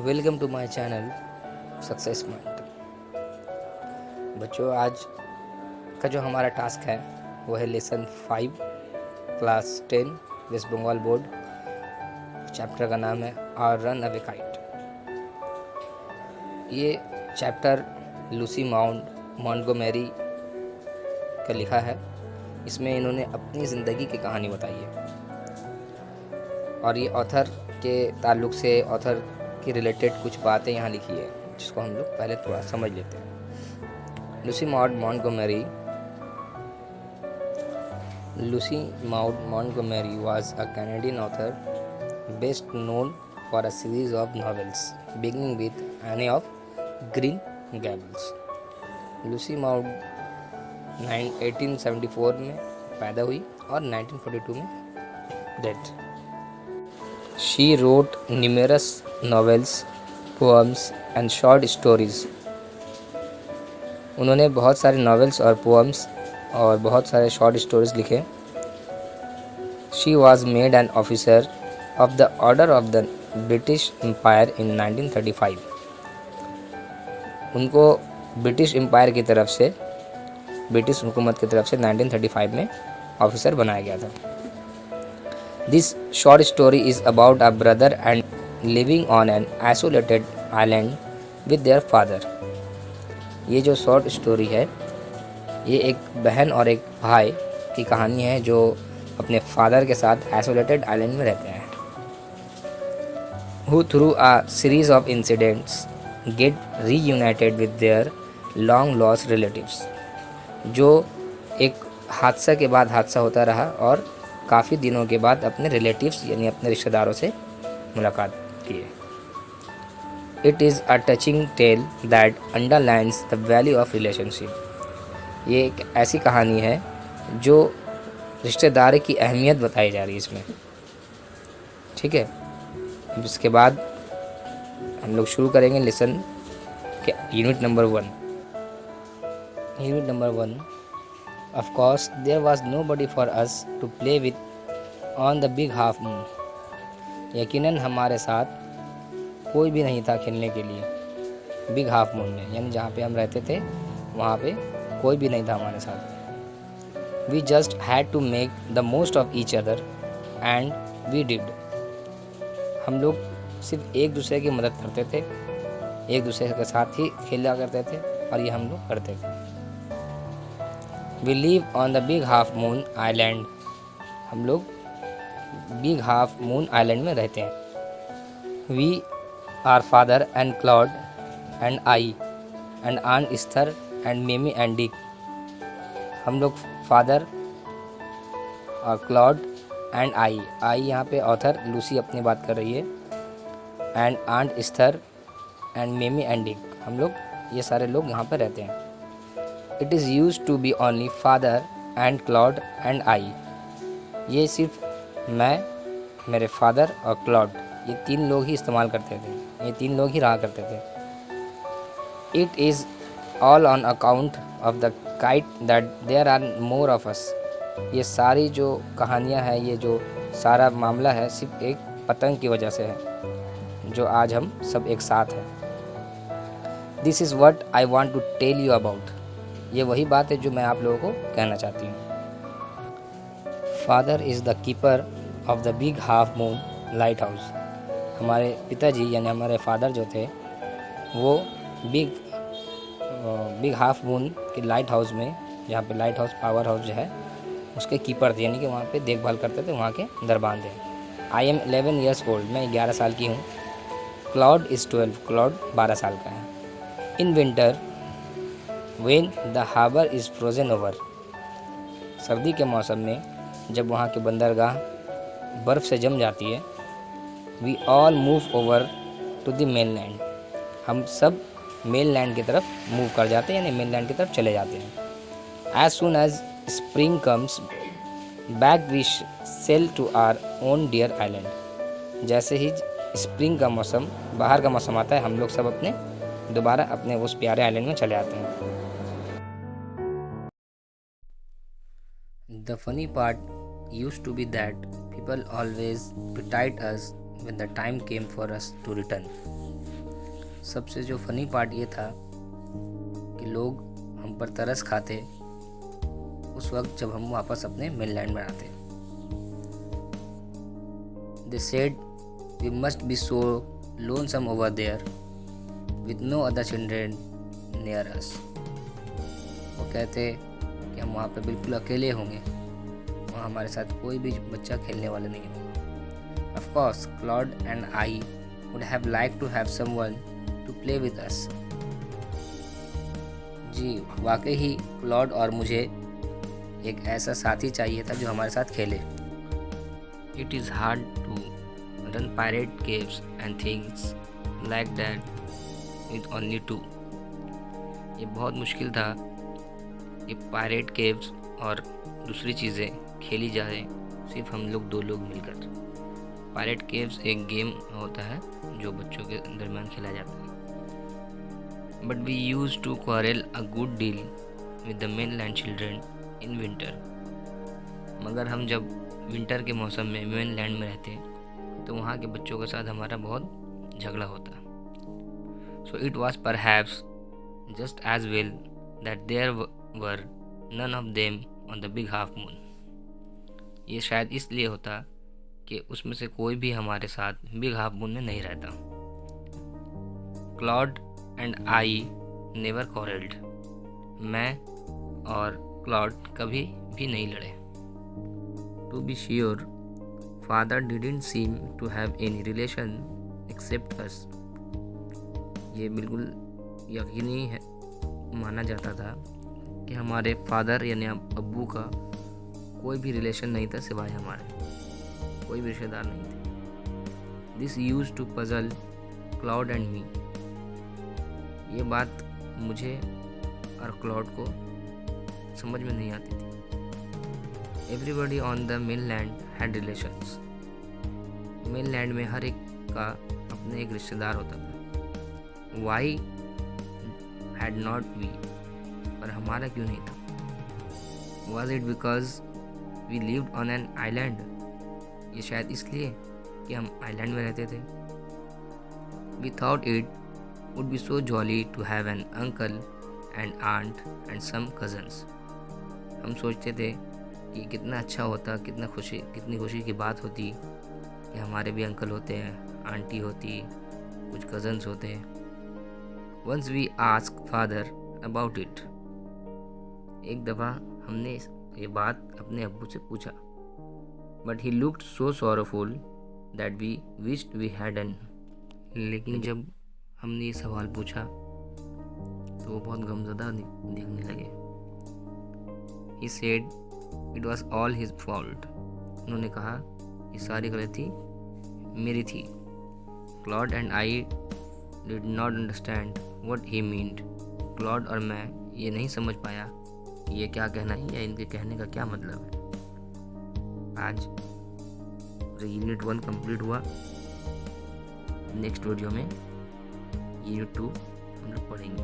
Welcome to my channel success mind. बच्चों, आज का जो हमारा टास्क है वो है lesson 5 class 10 West Bengal board. Chapter का नाम है आर रन अवे काइट। ये चैप्टर लूसी मॉन्टगोमेरी का लिखा है। इसमें इन्होंने अपनी ज़िंदगी की कहानी बताई है और ये ऑथर के ताल्लुक़ से ऑथर की रिलेटेड कुछ बातें यहाँ लिखी है, जिसको हम लोग पहले थोड़ा समझ लेते हैं। Lucy Montgomery was a Canadian author best known for a series of novels beginning with Anne of Green Gables. Lucy mount 1874 में पैदा हुई और 1942 में death. She wrote numerous novels, poems and short stories. उन्होंने बहुत सारे नॉवेल्स और poems और बहुत सारे शॉर्ट स्टोरीज लिखे। She was made an officer of the Order of the British Empire in 1935. उनको ब्रिटिश एम्पायर की तरफ से, ब्रिटिश हुकूमत की तरफ से 1935 में ऑफिसर बनाया गया था। This short story is about a brother and living on an isolated island with their father. ये जो शॉर्ट स्टोरी है ये एक बहन और एक भाई की कहानी है जो अपने फादर के साथ आइसोलेटेड आइलैंड में रहते हैं। Who through a series of incidents get reunited with their long lost relatives. जो एक हादसा के बाद हादसा होता रहा और काफ़ी दिनों के बाद अपने रिलेटिव्स यानी अपने रिश्तेदारों से मुलाकात किए। It is a touching tale that underlines the value of relationship. ये एक ऐसी कहानी है जो रिश्तेदारी की अहमियत बताई जा रही है इसमें। ठीक है, इसके बाद हम लोग शुरू करेंगे लेसन के unit number 1। Unit number 1, Of course, there was nobody for us to play with on the big half moon. यकीनन हमारे साथ कोई भी नहीं था खेलने के लिए बिग हाफ मून में, यानी जहाँ पे हम रहते थे वहाँ पे कोई भी नहीं था हमारे साथ। We just had to make the most of each other and we did. हम लोग सिर्फ एक दूसरे की मदद करते थे, एक दूसरे के साथ ही खेला करते थे और ये हम लोग करते थे। We live on the big half moon island. हम लोग बिग हाफ मून आइलैंड में रहते हैं। We are father and Claude and I and Aunt Esther and Mimi and Dick. हम लोग फादर और क्लॉड एंड आई यहाँ पे ऑथर लूसी अपनी बात कर रही है, and aunt Esther and Mamie and Dick, हम लोग ये सारे लोग यहाँ पे रहते हैं। It is used to be only father and Claude and I. ये सिर्फ मैं, मेरे फादर और क्लॉड, ये तीन लोग ही इस्तेमाल करते थे, ये तीन लोग ही रहा करते थे। It is all on account of the kite that there are more of us. ये सारी जो कहानियाँ हैं, ये जो सारा मामला है सिर्फ एक पतंग की वजह से है जो आज हम सब एक साथ हैं। This is what I want to tell you about. ये वही बात है जो मैं आप लोगों को कहना चाहती हूँ। Father is the keeper of the big half moon light house. हमारे पिताजी यानी हमारे फादर जो थे वो बिग हाफ मून के लाइट हाउस में, जहाँ पे लाइट हाउस पावर हाउस जो है उसके कीपर थे, यानी कि वहाँ पे देखभाल करते थे, वहाँ के दरबान थे। आई एम 11 years old, मैं 11 साल की हूँ। क्लॉड इज़ 12, क्लॉड 12 साल का है। In winter When the harbor is frozen over. सर्दी के मौसम में जब वहाँ के बंदरगाह बर्फ़ से जम जाती है, We all move over to the mainland. हम सब मेनलैंड की तरफ मूव कर जाते हैं, यानी मेनलैंड की तरफ चले जाते हैं। As soon as spring comes back we sail to our own dear island. जैसे ही स्प्रिंग का मौसम, बाहर का मौसम आता है, हम लोग सब अपने दोबारा अपने उस प्यारे आइलैंड में चले आते हैं। The funny part used to be that people always pitied us when the time came for us to return. सबसे जो फ़नी पार्ट ये था कि लोग हम पर तरस खाते उस वक्त जब हम वापस अपने मेनलैंड में आते। They said we must be so lonesome over there with no other children near us. वो कहते कि हम वहाँ पे बिल्कुल अकेले होंगे, वहाँ हमारे साथ कोई भी बच्चा खेलने वाला नहीं होगा। Of course, Claude and I would have liked to have someone to play with us. जी वाकई ही क्लॉड और मुझे एक ऐसा साथी चाहिए था जो हमारे साथ खेले। It is hard to run pirate caves and things like that with only two. ये बहुत मुश्किल था कि पायरेट केव्स और दूसरी चीज़ें खेली जाए सिर्फ हम लोग 2 लोग मिलकर। पायरेट केव्स एक गेम होता है जो बच्चों के दरमियान खेला जाता है। But we use to quarrel a good deal with the mainland children in winter. मगर हम जब विंटर के मौसम में मेनलैंड में रहते तो वहाँ के बच्चों के साथ हमारा बहुत झगड़ा होता। So it was perhaps just as well that there were none of them on the big half moon. ये शायद इसलिए होता कि उसमें से कोई भी हमारे साथ बिग हाफ मून में नहीं रहता। Claude and I never quarrelled. मैं और क्लॉड कभी भी नहीं लड़े। To be sure, father didn't seem to have any relation except us. ये बिल्कुल यकीनी है माना जाता था कि हमारे फादर यानी अब्बू का कोई भी रिलेशन नहीं था सिवाय हमारे, कोई भी रिश्तेदार नहीं थे। This use to puzzle Claude and me. ये बात मुझे और क्लाउड को समझ में नहीं आती थी। Everybody on the mainland had relations. Mainland में हर एक का अपने एक रिश्तेदार होता था। Why had not we? पर हमारा क्यों नहीं था? Was it because we lived on an island? ये शायद इसलिए कि हम आइलैंड में रहते थे। We thought it would be so jolly to have an uncle and aunt and some cousins. हम सोचते थे कि कितना अच्छा होता, कितनी खुशी की बात होती कि हमारे भी अंकल होते हैं, आंटी होती, कुछ कज़न्स होते हैं। Once we ask father about it. एक दफ़ा हमने ये बात अपने अब्बू से पूछा, but he looked so sorrowful that we wished we hadn't. लेकिन जब हमने ये सवाल पूछा तो वो बहुत गमज़दा दिखने लगे। He said it was all his fault. उन्होंने कहा ये सारी गलती मेरी थी। Claude and I did not understand what he meant. Claude और मैं ये नहीं समझ पाया कि ये क्या कहना है या इनके कहने का क्या मतलब है। आज यूनिट 1 कंप्लीट हुआ। नेक्स्ट वीडियो में यूनिट 2 हम लोग पढ़ेंगे।